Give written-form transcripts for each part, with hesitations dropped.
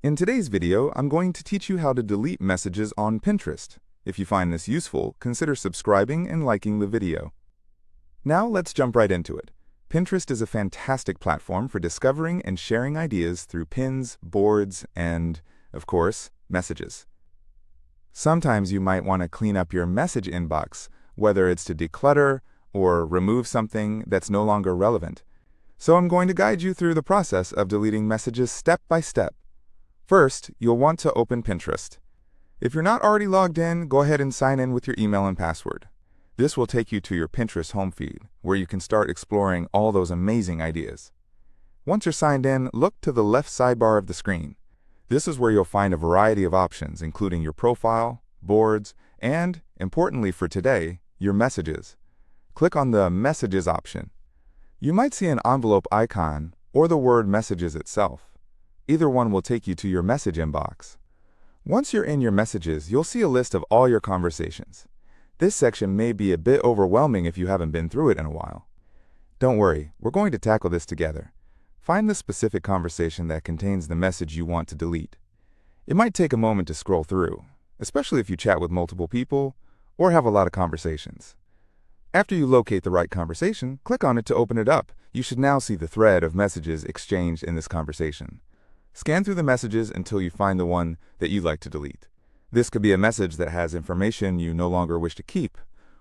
In today's video, I'm going to teach you how to delete messages on Pinterest. If you find this useful, consider subscribing and liking the video. Now let's jump right into it. Pinterest is a fantastic platform for discovering and sharing ideas through pins, boards, and, of course, messages. Sometimes you might want to clean up your message inbox, whether it's to declutter or remove something that's no longer relevant. So I'm going to guide you through the process of deleting messages step by step. First, you'll want to open Pinterest. If you're not already logged in, go ahead and sign in with your email and password. This will take you to your Pinterest home feed, where you can start exploring all those amazing ideas. Once you're signed in, look to the left sidebar of the screen. This is where you'll find a variety of options, including your profile, boards, and, importantly for today, your messages. Click on the Messages option. You might see an envelope icon or the word Messages itself. Either one will take you to your message inbox. Once you're in your messages, you'll see a list of all your conversations. This section may be a bit overwhelming if you haven't been through it in a while. Don't worry, we're going to tackle this together. Find the specific conversation that contains the message you want to delete. It might take a moment to scroll through, especially if you chat with multiple people or have a lot of conversations. After you locate the right conversation, click on it to open it up. You should now see the thread of messages exchanged in this conversation. Scan through the messages until you find the one that you'd like to delete. This could be a message that has information you no longer wish to keep,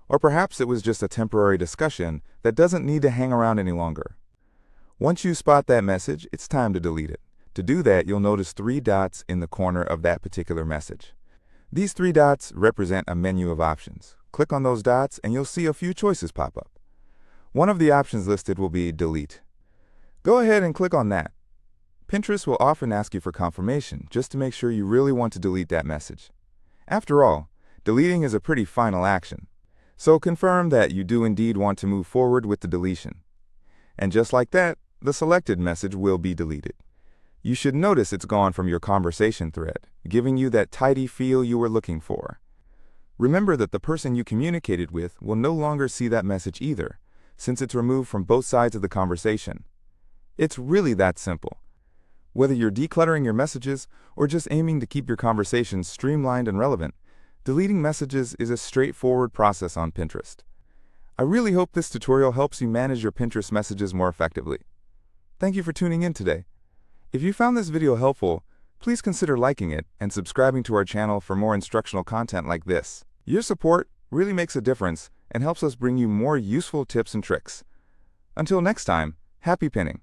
or perhaps it was just a temporary discussion that doesn't need to hang around any longer. Once you spot that message, it's time to delete it. To do that, you'll notice 3 dots in the corner of that particular message. These 3 dots represent a menu of options. Click on those dots and you'll see a few choices pop up. One of the options listed will be Delete. Go ahead and click on that. Pinterest will often ask you for confirmation just to make sure you really want to delete that message. After all, deleting is a pretty final action, so confirm that you do indeed want to move forward with the deletion. And just like that, the selected message will be deleted. You should notice it's gone from your conversation thread, giving you that tidy feel you were looking for. Remember that the person you communicated with will no longer see that message either, since it's removed from both sides of the conversation. It's really that simple. Whether you're decluttering your messages or just aiming to keep your conversations streamlined and relevant, deleting messages is a straightforward process on Pinterest. I really hope this tutorial helps you manage your Pinterest messages more effectively. Thank you for tuning in today. If you found this video helpful, please consider liking it and subscribing to our channel for more instructional content like this. Your support really makes a difference and helps us bring you more useful tips and tricks. Until next time, happy pinning!